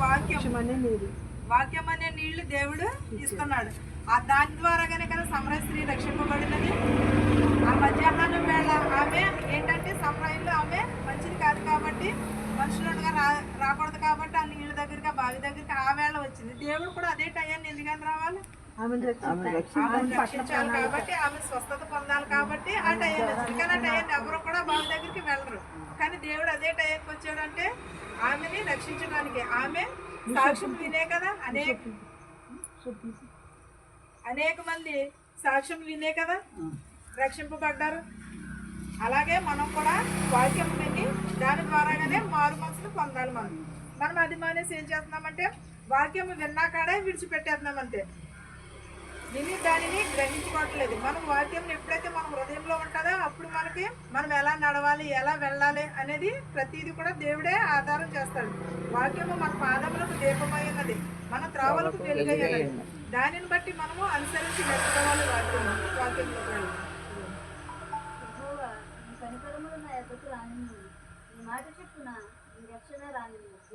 వాక్యం అనే నీళ్లు దేవుడు ఇస్తున్నాడు. దాని ద్వారాగానే కదా సమరయ స్త్రీ రక్షింపబడినది. ఆ మధ్యాహ్నం వేళ ఆమె ఏంటంటే సమరయంలో ఆమె మంచిది కాదు కాబట్టి, మనుషులుగా రాకూడదు కాబట్టి ఆ నీళ్ళ దగ్గరికి, ఆ బావి దగ్గరికి ఆ వేళ వచ్చింది. దేవుడు కూడా అదే టయాన్ని ఎందుకని రావాలి? ఆమెను రక్షించాలి కాబట్టి, ఆమె స్వస్థత పొందాలి కాబట్టి ఆ టయాన్ని వచ్చింది. కానీ ఆ టయాన్ని ఎవరు కూడా బావి దగ్గరికి వెళ్ళరు. కానీ దేవుడు అదే టయానికి వచ్చాడంటే ఆమెని రక్షించడానికి. ఆమె సాక్ష్యం వినే కదా అనేక మంది సాక్ష్యం వినే కదా రక్షింపబడ్డారు. అలాగే మనం కూడా వాక్యం విని దాని ద్వారాగానే మారు మనసులు పొందాలి. మనం అది మానేసి ఏం చేస్తున్నామంటే వాక్యం విన్నాకాడే విడిచిపెట్టేస్తున్నాం అంతే. విని దానిని గ్రహించుకోవట్లేదు. మనం వాక్యం ఎప్పుడైతే మన హృదయంలో ఉంటుందో అప్పుడు మనం ఎలా నడవాలి, ఎలా వెళ్ళాలి అనేది ప్రతిదీ కూడా దేవుడే ఆధారం చేస్తాడు. వాక్యము మన పాదములకు దీపమై ఉన్నది, మన త్రావలకు వెలుగై ఉన్నది. దానిని బట్టి మనము అనుసరించి నడుచుకోవాలి. వాక్యంలో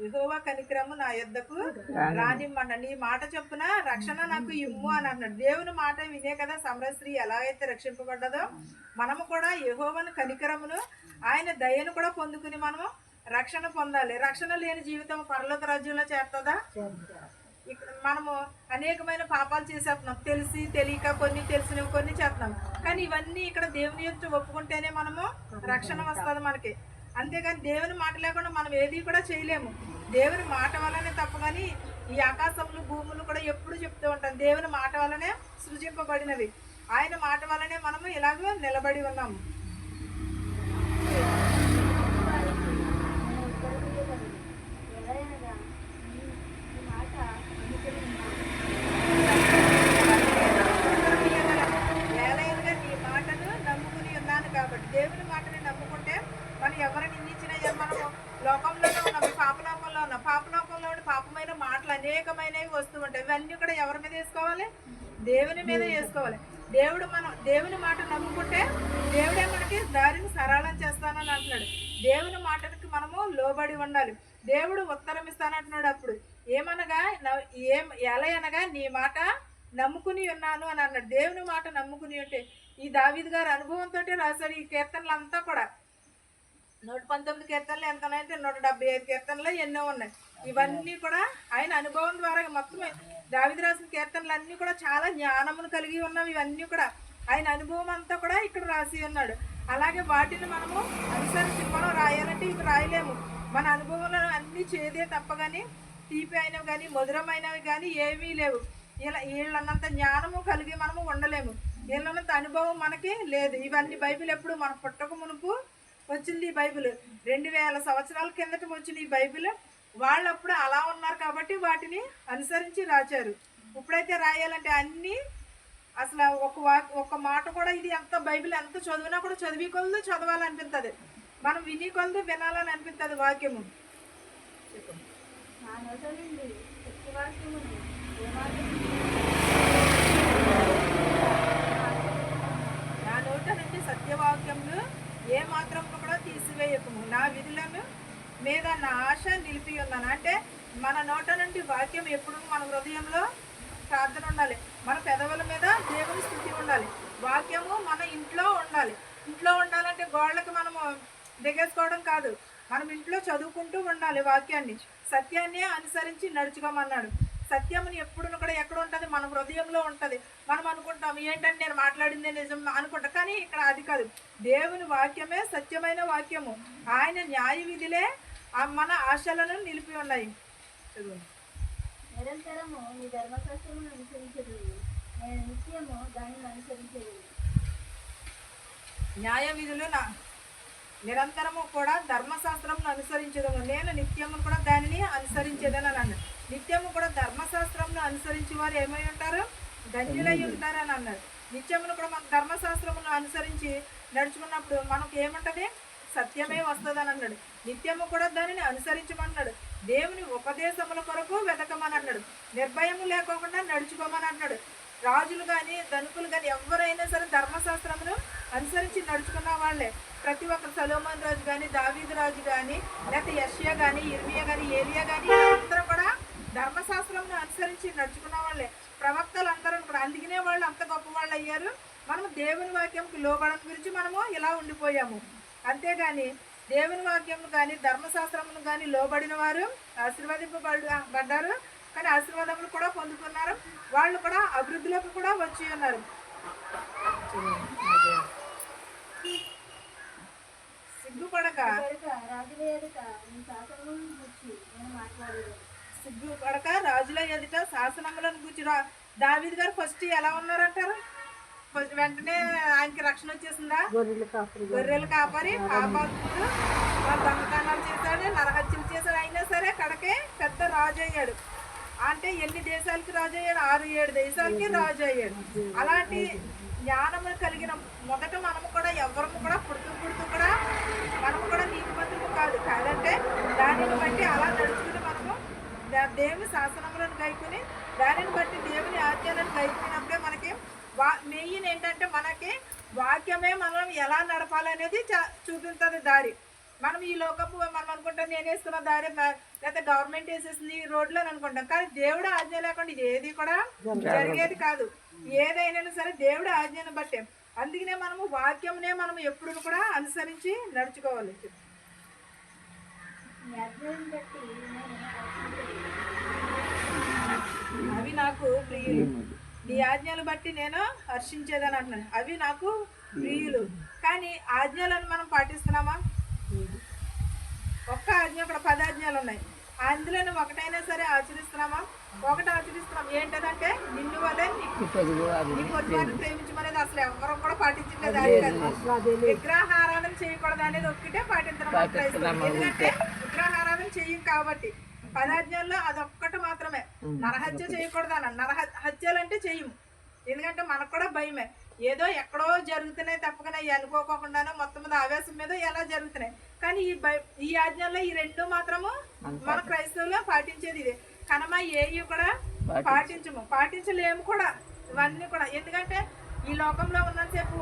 యెహోవా కనికరము నా యొద్దకు రానిమ్మన్న, నీ మాట చొప్పున రక్షణ నాకు ఇమ్ము అని అన్నాడు. దేవుని మాట వినే కదా సమరయ స్త్రీ ఎలా అయితే రక్షింపబడ్డదో, మనము కూడా యెహోవాను కనికరమును ఆయన దయను కూడా పొందుకుని మనము రక్షణ పొందాలి. రక్షణ లేని జీవితం పరలోక రాజ్యంలో చేరుతుందా? ఇక్కడ మనము అనేకమైన పాపాలు చేసేస్తున్నాం, తెలిసి తెలియక, కొన్ని తెలిసినవి కొన్ని చేస్తున్నాం. కానీ ఇవన్నీ ఇక్కడ దేవుని యొక్క ఒప్పుకుంటేనే మనము రక్షణ వస్తుంది మనకి. అంతేగాని దేవుని మాట లేకుండా మనం ఏది కూడా చేయలేము. దేవుని మాట వల్లనే తప్ప. కానీ ఈ ఆకాశములు భూములు కూడా ఎప్పుడు చెప్తూ ఉంటాం దేవుని మాట వల్లనే సృజింపబడినవి. ఆయన మాట వల్లనే మనము ఇలాగ నిలబడి ఉన్నాము. ఏలైనగా నీ మాటను నమ్ముకుని ఉన్నాను కాబట్టి. దేవుని మాటని నమ్ముకుంటే మనం ఎవరిని నిందించినా, మనము లోకంలోనే ఉన్నాం, పాపలోకంలో ఉన్నాం. పాపలోకంలో ఉండి పాపమైన మాటలు అనేకమైనవి వస్తూ ఉంటాయి. ఇవన్నీ కూడా ఎవరి మీద వేసుకోవాలి? దేవుని మీద వేసుకోవాలి. దేవుని మాట నమ్ముకుంటే దేవుడే మనకి దారిని సరళం చేస్తానని అంటున్నాడు. దేవుని మాటకి మనము లోబడి ఉండాలి. దేవుడు ఉత్తరం ఇస్తానంటున్నాడు. అప్పుడు ఏమనగా ఎలా అనగా నీ మాట నమ్ముకుని ఉన్నాను అని అన్నాడు. దేవుని మాట నమ్ముకుని ఉంటే, ఈ దావీదు గారి అనుభవంతో రాశాడు ఈ కీర్తనలు అంతా కూడా. 119 కీర్తనలు ఎంతనంటే 175 కీర్తనలు ఎన్నో ఉన్నాయి. ఇవన్నీ కూడా ఆయన అనుభవం ద్వారా మొత్తం దావీదు రాసిన కీర్తనలు అన్నీ కూడా చాలా జ్ఞానమును కలిగి ఉన్నవి. ఇవన్నీ కూడా ఆయన అనుభవం అంతా కూడా ఇక్కడ రాసి ఉన్నాడు. అలాగే వాటిని మనము అనుసరించి మనం రాయాలంటే ఇవి రాయలేము. మన అనుభవంలో అన్నీ చేదే తప్ప కానీ తీపి అయినవి కానీ మధురమైనవి కానీ ఏమీ లేవు. వీళ్ళన్నంత జ్ఞానము కలిగి మనము ఉండలేము. వీళ్ళన్నంత అనుభవం మనకి లేదు. ఇవన్నీ బైబిల్ ఎప్పుడు మన పుట్టక మునుపు వచ్చింది. ఈ బైబిల్ 2000 సంవత్సరాల కిందట వచ్చిన ఈ బైబిల్. వాళ్ళప్పుడు అలా ఉన్నారు కాబట్టి వాటిని అనుసరించి రాశారు. ఇప్పుడైతే రాయాలంటే అన్నీ అసలు ఒక మాట కూడా ఇది ఎంత బైబిల్ ఎంత చదివినా కూడా చదివి కొలదు చదవాలనిపిస్తుంది. మనం విని కొలదు వినాలని అనిపిస్తుంది వాక్యము. నా నోట నుండి సత్యవాక్యములు ఏ మాత్రం కూడా తీసివేయకము, నా విధులను మీద నా ఆశ నిలిపి ఉన్నాను. అంటే మన నోట నుండి వాక్యం ఎప్పుడు మన హృదయంలో ప్రార్థన ఉండాలి. మన పెదవుల మీద దేవుని స్థుతి ఉండాలి. వాక్యము మన ఇంట్లో ఉండాలి. ఇంట్లో ఉండాలంటే గోడలకు మనము దిగేసుకోవడం కాదు. మనం ఇంట్లో చదువుకుంటూ ఉండాలి. వాక్యాన్ని సత్యాన్ని అనుసరించి నడుచుకోమన్నాడు. సత్యముని ఎప్పుడు కూడా ఎక్కడ ఉంటుంది? మన హృదయంలో ఉంటుంది. మనం అనుకుంటాం ఏంటంటే నేను మాట్లాడిందే నిజం అనుకుంటాం. కానీ ఇక్కడ అది కాదు. దేవుని వాక్యమే సత్యమైన వాక్యము. ఆయన న్యాయ విధులే మన ఆశలను నిలిపి ఉన్నాయి. నిరంతరము నీ ధర్మశాస్త్రమును అనుసరించదు, నేను నిత్యము దానిని అనుసరించదు. న్యాయ విధులు నిరంతరము కూడా ధర్మశాస్త్రమును అనుసరించదు, నేను నిత్యము కూడా దానిని అనుసరించేదని అన్నాడు. నిత్యము కూడా ధర్మశాస్త్రమును అనుసరించి వారు ఏమై ఉంటారు? ధన్యులై ఉంటారని అన్నాడు. నిత్యమును కూడా మన ధర్మశాస్త్రమును అనుసరించి నడుచుకున్నప్పుడు మనకు ఏముంటుంది? సత్యమే వస్తుందని అన్నాడు. నిత్యము కూడా దానిని అనుసరించమన్నాడు. దేవుని ఉపదేశముల కొరకు వెతకమని అన్నాడు. నిర్భయము లేకోకుండా నడుచుకోమని అన్నాడు. రాజులు కానీ ధనుకులు కానీ ఎవరైనా సరే ధర్మశాస్త్రమును అనుసరించి నడుచుకున్న వాళ్ళే. ప్రతి ఒక్కరు సొలొమోను రాజు కానీ, దావీదు రాజు కానీ, లేకపోతే యెషయా కానీ, ఇర్మియా కానీ, ఏలియా కానీ అందరూ కూడా ధర్మశాస్త్రం అనుసరించి నడుచుకున్న వాళ్ళే ప్రవక్తలు అందరూ కూడా, అందుకనే వాళ్ళు అంత గొప్ప వాళ్ళు అయ్యారు. మనం దేవుని వాక్యంకి లోబడడం గురించి మనము ఇలా ఉండిపోయాము. అంతేగాని దేవుని వాక్యం కానీ ధర్మశాస్త్రమును కానీ లోబడిన వారు ఆశీర్వదింపబడ్డారు, కానీ ఆశీర్వాదములు కూడా పొందుకున్నారు. వాళ్ళు కూడా అభివృద్ధిలోకి కూడా వచ్చి ఉన్నారు. సిగ్గుపడక సిగ్గుపడక రాజుల ఎదుట శాసనములను గురించి దావీదు గారు ఫస్ట్ ఎలా ఉన్నారంటారు? వెంటనే ఆయనకి రక్షణ వచ్చేసిందా? గొర్రెలు కాపరి, పాపాత్ముడు, దొంగతనాలు చేశాడు, నరహత్యలు చేశాడు, అయినా సరే కడకే పెద్ద రాజు అయ్యాడు. అంటే ఎన్ని దేశాలకి రాజు అయ్యాడు? 6-7 దేశాలకి రాజు అయ్యాడు. అలాంటి జ్ఞానము కలిగిన మొదట మనము కూడా ఎవరము కూడా పుడుతూ కూడా మనము కూడా నీతిమంతులు కాదంటే దానిని బట్టి అలా నడుచుకుని మనము దేవుని శాసనములను గైకుని దానిని బట్టి దేవుని ఆజ్ఞలను గైకున్నప్పుడే మనకి మెయిన్ ఏంటంటే మనకి వాక్యమే మనం ఎలా నడపాలనేది చూపిస్తుంది దారి. మనం ఈ లోకపు మనం అనుకుంటాం నేను వేసుకున్న దారి లేకపోతే గవర్నమెంట్ వేసేసింది ఈ రోడ్లో అనుకుంటాం, కానీ దేవుడు ఆజ్ఞ లేకుండా ఇది ఏది కూడా జరిగేది కాదు. ఏదైనా సరే దేవుడు ఆజ్ఞను బట్టే. అందుకనే మనము వాక్యంనే మనం ఎప్పుడు కూడా అనుసరించి నడుచుకోవాలి. అవి నాకు ప్రియులు, నీ ఆజ్ఞలు బట్టి నేను హర్షించేదని అంటున్నాను. అవి నాకు ప్రియులు, కానీ ఆజ్ఞలను మనం పాటిస్తున్నామా? ఒక్క ఆజ్ఞ, అక్కడ 10 ఆజ్ఞలు ఉన్నాయి, అందులోనే ఒకటైనా సరే ఆచరిస్తున్నామా? ఒకటి ఆచరిస్తున్నాం. ఏంటంటే నిన్ను వల్లే నీకు పొరుగువారిని ప్రేమించమనేది అసలు ఎవరు కూడా పాటించలేదు. విగ్రహారాధన చేయకూడదు అనేది ఒక్కటే పాటించడం. ఎందుకంటే విగ్రహారాధన చెయ్యం కాబట్టి 10 ఆజ్ఞల్లో అదొక్కటి మాత్రమే. నరహత్య చేయకూడదు అన్న. నరహత్యలంటే చెయ్యము, ఎందుకంటే మనకు కూడా భయమే. ఏదో ఎక్కడో జరుగుతున్నాయి తప్పకుండా అనుకోకుండానో మొత్తం మీద ఆవేశం మీద ఎలా జరుగుతున్నాయి. కానీ ఈ ఆజ్ఞల్లో ఈ 2 మాత్రము మన క్రైస్తవులో పాటించేది ఇదే. కనమ ఏవి కూడా పాటించలేము కూడా ఇవన్నీ కూడా. ఎందుకంటే ఈ లోకంలో ఉన్నంతసేపు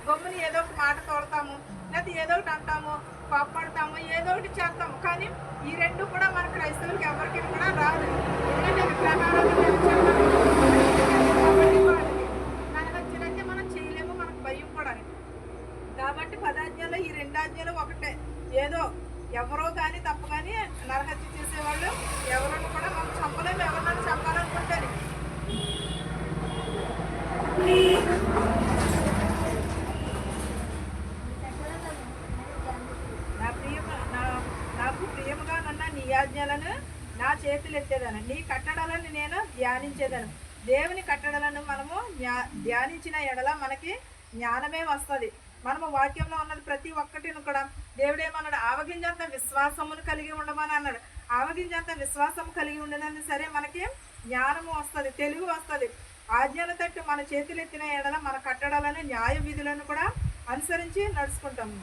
గమ్ముని ఏదో ఒక మాట తోడతాము, లేకపోతే ఏదో ఒకటి అంటాము, కోప్పడతాము, ఏదో ఒకటి చేస్తాము. కానీ ఈ 2 కూడా మన క్రైస్తవులకి ఎవరికి కూడా రాదు. నరహత్యలైతే మనం చేయలేము, మనకు భయం కూడా. కాబట్టి 10 ఆజ్ఞలు ఈ 2 ఆజ్ఞలు ఒకటే. ఏదో ఎవరో కానీ తప్పు కానీ నరహత్య చేసేవాళ్ళు ఎవరిని కూడా మనం చంపలేము. ఎవరినైనా చంపాలనుకుంటే నాకు ప్రియముగా నన్న నీ ఆజ్ఞలను నా చేతులు ఎత్తేదాను, నీ కట్టడలను నేను ధ్యానించేదాను. దేవుని కట్టడలను మనము ధ్యానించిన ఎడల మనకి జ్ఞానమే వస్తుంది. మనము వాక్యంలో ఉన్నది ప్రతి ఒక్కటిని కూడా దేవుడేమన్నాడు? ఆవగింజంత విశ్వాసమును కలిగి ఉండమని అన్నాడు. ఆవగింజంత విశ్వాసం కలిగి ఉండదని సరే మనకి జ్ఞానము వస్తుంది, తెలుగు వస్తుంది. ఆజ్ఞల తట్టు మన చేతులు ఎత్తిన ఎడల మన కట్టడాలను న్యాయ విధులను కూడా అనుసరించి నడుచుకుంటాము.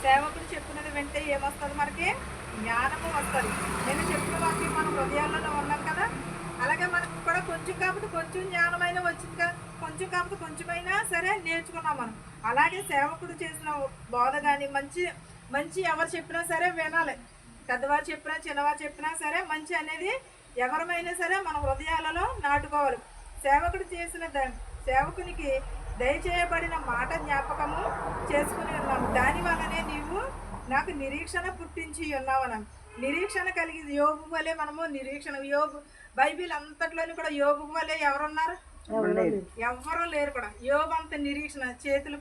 సేవకుడు చెప్పినది వింటే ఏమొస్తుంది? మనకి జ్ఞానము వస్తుంది. నేను చెప్పిన వాక్యం మన హృదయాలలో ఉన్నాం కదా, అలాగే మనకు కూడా కొంచెం కాకపోతే కొంచెం జ్ఞానమైన వచ్చింది కదా, కొంచెం కాకపోతే కొంచెమైనా సరే నేర్చుకున్నాం మనం. అలాగే సేవకుడు చేసిన బోధ కానీ మంచి ఎవరు చెప్పినా సరే వినాలి. పెద్దవారు చెప్పినా చిన్నవారు చెప్పినా సరే మంచి అనేది ఎవరమైనా సరే మన హృదయాలలో నాటుకోవాలి. సేవకునికి దయచేయబడిన మాట జ్ఞాపకము చేసుకుని ఉన్నాము. దానివల్లనే నీవు నాకు నిరీక్షణ పుట్టించి ఉన్నావన. నిరీక్షణ కలిగి యోబు వలె మనము యోబు బైబిల్ అంతట్లోని కూడా యోబు వలె ఎవరున్నారు? ఎవరు లేరు కూడా. యోబు అంత నిరీక్షణ, చేతులు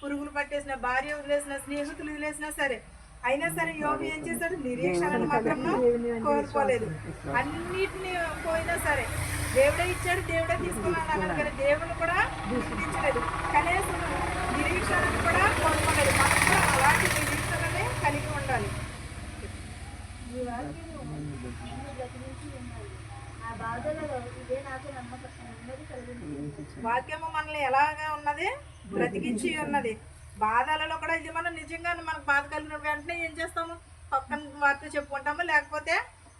పురుగులు పట్టేసిన, భార్య వదిలేసిన, స్నేహితులు వదిలేసినా సరే అయినా సరే యోబు ఏం చేశాడు? నిరీక్షణను మాత్రం కోల్పోలేదు. అన్నిటిని పోయినా సరే దేవుడే ఇచ్చాడు, దేవుడే తీసుకున్నాడు అన్నాడు, కానీ దేవుని కూడా గుర్తించలేదు. కనీసం నిరీక్షణను కూడా కోల్పోలేదు. మనం కూడా అలాంటి నిరీక్షణనే కలిగి ఉండాలి. వాక్యము మనల్ని ఎలాగా ఉన్నది? బ్రతికించి ఉన్నది. బాధలలో కూడా ఇది మనం నిజంగా మనకు బాధ కలిగిన వెంటనే ఏం చేస్తాము? పక్కన వారితో చెప్పుకుంటాము, లేకపోతే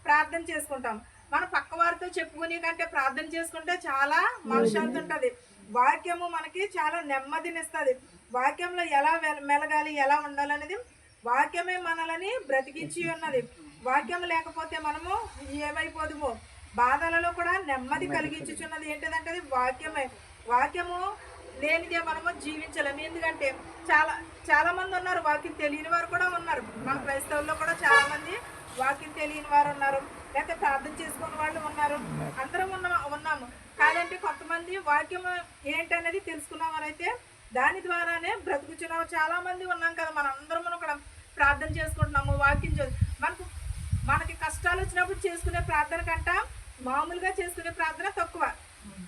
ప్రార్థన చేసుకుంటాము. మన పక్క వారితో చెప్పుకునే కంటే ప్రార్థన చేసుకుంటే చాలా మనశ్శాంతి ఉంటుంది. వాక్యము మనకి చాలా నెమ్మదినిస్తుంది. వాక్యంలో ఎలా మెలగాలి, ఎలా ఉండాలనేది వాక్యమే మనల్ని బ్రతికించి ఉన్నది. వాక్యం లేకపోతే మనము ఏమైపోదుమో. బాధలలో కూడా నెమ్మది కలిగించుచున్నది ఏంటిదంటే అది వాక్యమే. వాక్యము లేనిదే మనము జీవించలేము. ఎందుకంటే చాలా చాలా మంది ఉన్నారు, వాక్యం తెలియని వారు కూడా ఉన్నారు. మన క్రైస్తవుల్లో కూడా చాలా మంది వాక్యం తెలియని వారు ఉన్నారు, లేకపోతే ప్రార్థన చేసుకునే వాళ్ళు ఉన్నారు. అందరం ఉన్నాము. కాదంటే కొంతమంది వాక్యం ఏంటనేది తెలుసుకున్నామనైతే దాని ద్వారానే బ్రతుకుచున్నాము. చాలా మంది ఉన్నాం కదా, మన అందరం కూడా ప్రార్థన చేసుకుంటున్నాము. వాక్యం మనకి కష్టాలు వచ్చినప్పుడు చేసుకునే ప్రార్థన కంట మామూలుగా చేసుకునే ప్రార్థన తక్కువ.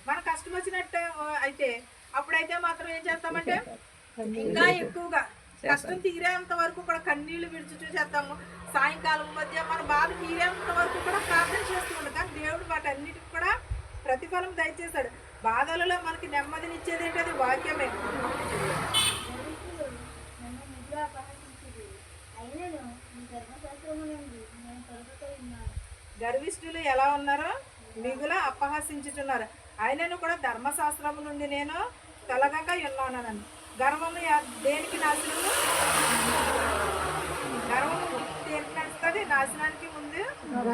మన కష్టం వచ్చినట్టు అయితే అప్పుడైతే మాత్రం ఏం చేస్తామంటే ఇంకా ఎక్కువగా కష్టం తీరేంత వరకు కూడా కన్నీళ్లు విడిచి చేస్తాము. సాయంకాలం మధ్య మన బాధ తీరేంత వరకు కూడా ప్రార్థన చేస్తూ ఉంటాం. కానీ దేవుడు వాటన్నిటికి కూడా ప్రతిఫలం దయచేశాడు. బాధలలో మనకి నెమ్మదినిచ్చేది ఏంటది వాక్యమే. గర్విష్ఠులు ఎలా ఉన్నారో మిగుల అపహసించుచున్నారు. ఆయనను కూడా ధర్మశాస్త్రము నుండి నేను తొలగక ఉన్నానని. గర్వము దేనికి నాశనము? గర్వము దేనికి నడుస్తుంది? నాశనానికి ముందు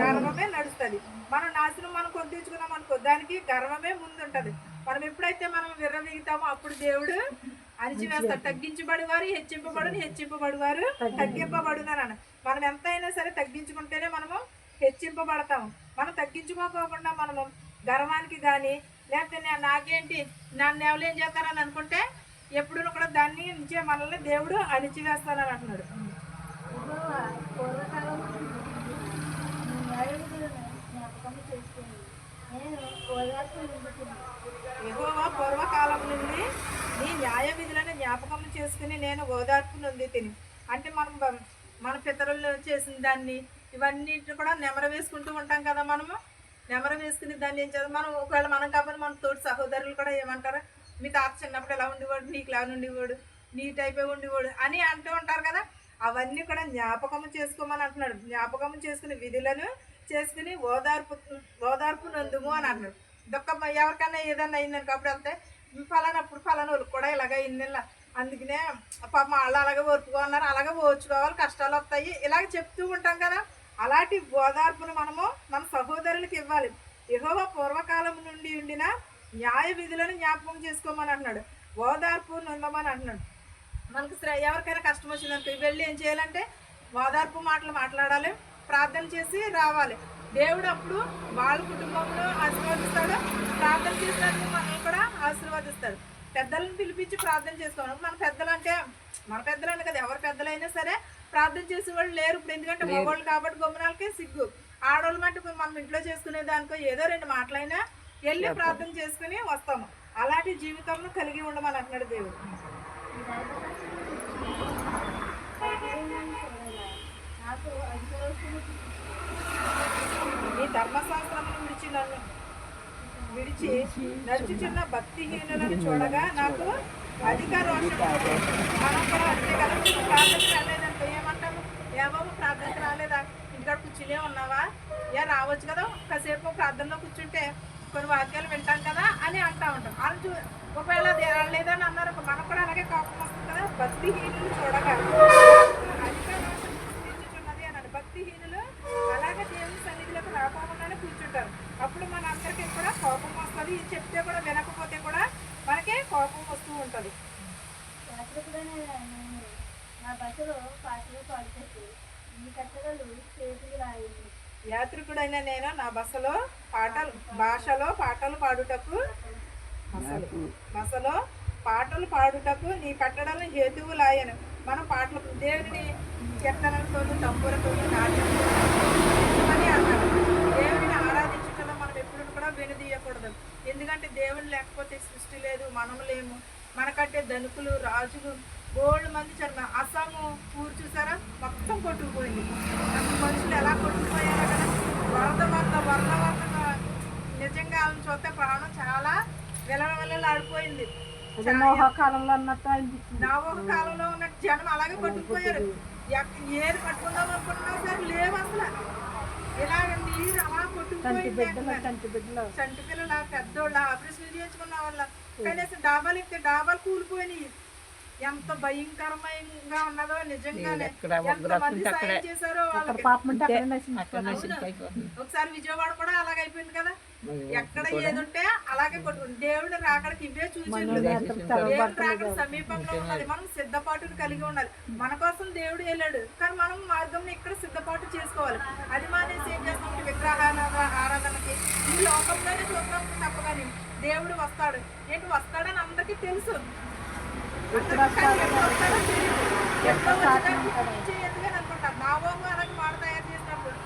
గర్వమే నడుస్తుంది. మన నాశనం మనం కొద్దించుకున్నాం అనుకో, దానికి గర్వమే ముందు ఉంటుంది. మనం ఎప్పుడైతే మనం విర్రవీగుతామో అప్పుడు దేవుడు అణిచివేస్తాడు. తగ్గించబడివారు హెచ్చింపబడివారు తగ్గింపబడునని. మనం ఎంతైనా సరే తగ్గించుకుంటేనే మనము హెచ్చింపబడతాము. మనం తగ్గించుకోకుండా మనము గర్వానికి కానీ లేకపోతే నాకేంటి నన్ను ఎవరు ఏం చేస్తారని అనుకుంటే ఎప్పుడు కూడా దాన్ని నుంచే మనల్ని దేవుడు అణిచివేస్తానని అంటున్నాడు. యెహోవా పూర్వకాలం నుండి నీ న్యాయ విధులను జ్ఞాపకం చేసుకుని నేను ఓదార్పు నొంది తిని. అంటే మనం మన పితరులు చేసిన దాన్ని ఇవన్నీ కూడా నెమర వేసుకుంటూ ఉంటాం కదా. మనము నెమర వేసుకుని దాన్ని ఏం చేద్దాం, మనం ఒకవేళ మనం కాబట్టి మన తోటి సహోదరులు కూడా ఏమంటారు, మీ తాత చిన్నప్పుడు ఎలా ఉండేవాడు, నీకు ఇలా ఉండేవాడు, నీ టైపే ఉండేవాడు అని అంటూ ఉంటారు కదా. అవన్నీ కూడా జ్ఞాపకము చేసుకోమని అంటున్నాడు. జ్ఞాపకము చేసుకుని విధులను చేసుకుని ఓదార్పు నందుము అని అంటున్నాడు. ఇదొక్క ఎవరికైనా ఏదన్నా అయిందనుకో అప్పుడు వెళ్తే ఫలానప్పుడు ఫలానా వాళ్ళకి కూడా ఇలాగ అయింది, అందుకనే పాపం వాళ్ళు అలాగే ఓర్పుగా ఉన్నారు, అలాగే ఓర్చుకోవాలి, కష్టాలు వస్తాయి, ఇలాగ చెప్తూ ఉంటాం కదా. అలాంటి ఓదార్పును మనము మన సహోదరులకు ఇవ్వాలి. యెహోవా పూర్వకాలం నుండి ఉండిన న్యాయ విధులను జ్ఞాపకం చేసుకోమని అంటున్నాడు. ఓదార్పు నొందమని అంటున్నాడు. మనకు ఎవరికైనా కష్టం వచ్చిందనుకో వెళ్ళి ఏం చేయాలంటే ఓదార్పు మాటలు మాట్లాడాలి, ప్రార్థన చేసి రావాలి. దేవుడు అప్పుడు వాళ్ళ కుటుంబంలో ఆశీర్వదిస్తాడు, ప్రార్థన చేసినందుకు మనల్ని కూడా ఆశీర్వదిస్తాడు. పెద్దలను పిలిపించి ప్రార్థన చేసుకోవాలి. మన పెద్దలు కదా, ఎవరి పెద్దలైనా సరే ప్రార్థన చేసేవాళ్ళు లేరు ఇప్పుడు. ఎందుకంటే మగవాళ్ళు కాబట్టి గొమ్మనాలకే సిగ్గు. ఆడవాళ్ళు మటుకు మనం ఇంట్లో చేసుకునే దానికో ఏదో 2 మాటలైనా వెళ్ళి ప్రార్థన చేసుకుని వస్తాము. అలాంటి జీవితంలో కలిగి ఉండమని అంటున్నాడు దేవుడు. ఈ ధర్మశాస్త్రమును విడిచి నడుచుచున్న భక్తిహీనులను చూడగా నాకు అధిక రోషం. మనం కూడా అంతే కదా, ప్రార్థనకి రాలేదనుకో ఏమంటాము, ఏమో ప్రార్థనకి రాలేదా, ఇంటికాడ కూర్చునే ఉన్నావా, రావచ్చు కదా, కాసేపు ప్రార్థనలో కూర్చుంటే కొన్ని వాక్యాలు వింటాం కదా అని అంటూ ఉంటాం. వాళ్ళు ఒకవేళ లేదని అన్నారు, మనకు కూడా అలాగే కోపం వస్తుంది కదా. భక్తిహీనులు చూడగా అధిక రోషం సృష్టించుచున్నది అన్నాడు. భక్తిహీనులు అలాగే దేవుని సన్నిధిలోకి రాకోకుండానే కూర్చుంటారు. అప్పుడు మన అందరికీ కూడా కోపం వస్తుంది. చెప్తే కూడా వినకపోతే కూడా మనకే కోపం వస్తూ ఉంటుంది. యాత్రికుడైన నేను నా భాషలో పాటలు పాడుటకు నీ కట్టడలను హేతువులాయను. మనం పాటలు దేవుని కీర్తనలతో తంబులతో నాట్యమని అన్నాడు. దేవుని ఆరాధించడంలో మనం ఎప్పుడు కూడా వెనుదీయకూడదు. ఎందుకంటే దేవుని లేకపోతే సృష్టి లేదు, మనము లేము. మనకంటే ధనికులు రాజులు బోల్డ్ మంది చర్మ అస్సాము ఊరు చూసారా, మొత్తం కొట్టుకుపోయింది. మనుషులు ఎలా కొట్టుకుపోయారో కదా, వరద నిజంగా వాళ్ళని చూస్తే ప్రాణం చాలా విలవిలలాడిపోయింది. నోహ కాలంలో ఉన్నట్టు జనం అలాగే కొట్టుకుపోయారు. ఏది పట్టుకుందాం అనుకుంటున్నా సరే లేవు అసలు. ఇలాగ నీరు అలా కొట్టుకుపోయింది. చంటి పిల్లల పెద్దోళ్ళ ఆపరేషన్ చేయించుకున్న వాళ్ళ కనీసం డాబాలు కూలిపోయినాయి. ఎంత భయంకరంగా ఉన్నదో నిజంగానే ఎక్కడ ఎంత మంది సాయం చేశారో వాళ్ళకి. అక్కడ నశించిపోతుంది. ఒకసారి విజయవాడ కూడా అలాగే అయిపోయింది కదా, ఎక్కడ ఏదుంటే అలాగే కొట్టుకుంది. దేవుడు రాకడికి ఇవే సూచనలు. దేవుడు రాకడ సమీపంలో ఉన్నది. మనం సిద్ధపాటును కలిగి ఉండాలి. మన కోసం దేవుడు వెళ్ళాడు, కానీ మనం మార్గం ఇక్కడ సిద్ధపాటు చేసుకోవాలి. అది మానేసి ఏం చేస్తాం, విగ్రహాల ఆరాధనకి ఈ లోకంలోనే చూద్దాం తప్ప, కానీ దేవుడు వస్తాడు ఏంటి వస్తాడని అందరికీ తెలుసు. అనుకుంటారు నావోము అలాగే మాట తయారు చేసినప్పుడు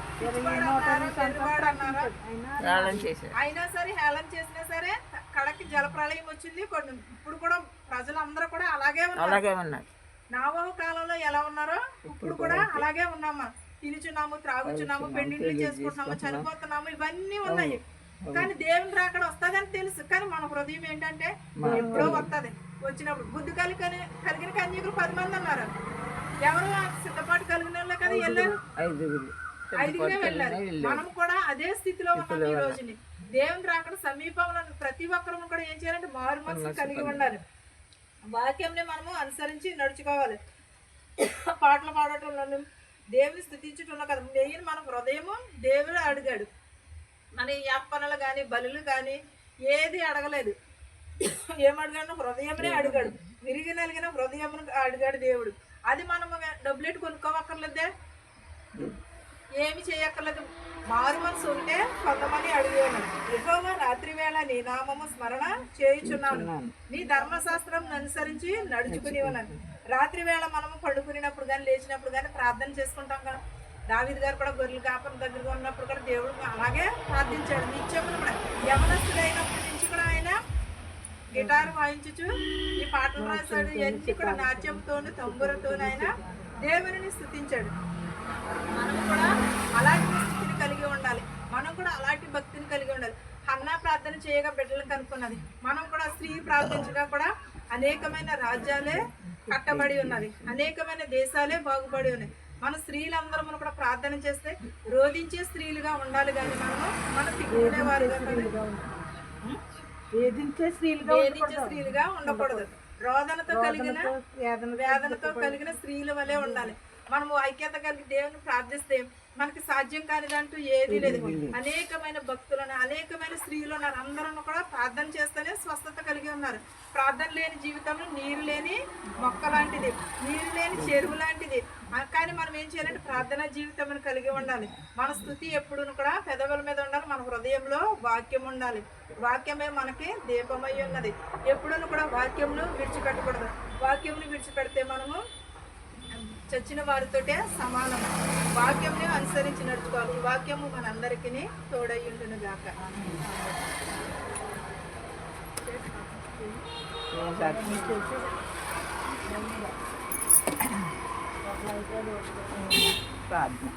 అయినా సరే హేళన చేసినా సరే కడకి జలప్రళయం వచ్చింది. కొన్ని ఇప్పుడు కూడా ప్రజలందరూ కూడా అలాగే ఉన్నారు. నావోహు కాలంలో ఎలా ఉన్నారో ఇప్పుడు కూడా అలాగే ఉన్నామా. తినుచున్నాము, త్రాగుచున్నాము, పెళ్లిళ్ళు చేసుకుంటున్నాము, చనిపోతున్నాము, ఇవన్నీ ఉన్నాయి. కానీ దేవుని రాకడ వస్తుందని తెలుసు, కానీ మన హృదయం ఏంటంటే ఎప్పుడో వస్తుంది. వచ్చినప్పుడు బుద్ధి కలిగిన కన్యకులు 10 మంది ఉన్నారు. ఎవరు సిద్ధపాటు కలిగిన వాళ్ళే కదా వెళ్ళారు, 5 వెళ్ళారు. మనం కూడా అదే స్థితిలో ఉన్నాం ఈ రోజుని. దేవుని రాకడ సమీపంలో ప్రతి ఒక్కరు కూడా ఏం చేయాలంటే మారు మనసు కలిగి ఉండాలి. వాక్యంని మనము అనుసరించి నడుచుకోవాలి. పాటలు పాడటంలోనూ దేవుని స్థుతించటంలో కదా మెయిన్. మన హృదయము దేవుడు అడిగాడు. మన ఈ అర్పణలు కానీ బలులు కానీ ఏది అడగలేదు. ఏమడిగాడు, హృదయమునే అడిగాడు. విరిగి నలిగిన హృదయమును అడిగాడు దేవుడు. అది మనం డబ్బులెట్టు కొనుక్కోవక్కర్లేదే, ఏమి చేయక్కర్లేదు. మారు మనసు ఉంటే కొంతమంది అడిగాను. యెహోవా రాత్రి వేళ నీ నామము స్మరణ చేయుచున్నాను, నీ ధర్మశాస్త్రం అనుసరించి నడుచుకుని ఉన్నాను. రాత్రి వేళ మనము పడుకునేటప్పుడు కానీ లేచినప్పుడు కానీ ప్రార్థన చేసుకుంటాం కదా. దావీదు గారు కూడా గొర్రెలు కాపం దగ్గరగా ఉన్నప్పుడు కూడా దేవుడు అలాగే ప్రార్థించాడు. నిత్యములు కూడా యవనస్తుడైనప్పటి నుంచి కూడా ఆయన గిటార్ వాయించుచు ఈ పాటలు రాశాడు. ఇవన్నీ కూడా నాట్యంతోను తంబురతోను ఆయన దేవుని స్తుతించాడు. మనం కూడా అలాంటి స్థితిని కలిగి ఉండాలి. మనం కూడా అలాంటి భక్తిని కలిగి ఉండాలి. హన్నా ప్రార్థన చేయగా బిడ్డలు కనుక్కున్నది. మనం కూడా స్త్రీ ప్రార్థించగా కూడా అనేకమైన రాజ్యాలే కట్టబడి ఉన్నది, అనేకమైన దేశాలే బాగుపడి ఉన్నాయి. మన స్త్రీలందరూ కూడా ప్రార్థన చేస్తే రోధించే స్త్రీలుగా ఉండాలి, కానీ మనము మన తిరుగులేవారుగా వేధించే స్త్రీలుగా ఉండకూడదు. రోదనతో కలిగిన వేదనతో కలిగిన స్త్రీల వలె ఉండాలి. మనము ఐక్యత కలిగి దేవుని ప్రార్థిస్తే మనకి సాధ్యం కానిదంటూ ఏదీ లేదు. అనేకమైన భక్తులను అనేకమైన స్త్రీలు ఉన్నారు. అందరూ కూడా ప్రార్థన చేస్తేనే స్వస్థత కలిగి ఉన్నారు. ప్రార్థన లేని జీవితంలో నీరు లేని మొక్క లాంటిది, నీరు లేని చెరువు లాంటిది. కానీ మనం ఏం చేయాలంటే ప్రార్థనా జీవితం కలిగి ఉండాలి. మన స్థుతి ఎప్పుడు కూడా పెదవుల మీద ఉండాలి. మన హృదయంలో వాక్యం ఉండాలి. వాక్యమే మనకి దీపమై ఉన్నది. ఎప్పుడూ కూడా వాక్యంను విడిచిపెట్టకూడదు. వాక్యంను విడిచిపెడితే మనము చచ్చిన వారితోటే సమానం. వాక్యంని అనుసరించి నడుచుకోవాలి. ఈ వాక్యము మనందరికీ తోడయ్యుండును గాక. ప్రార్థన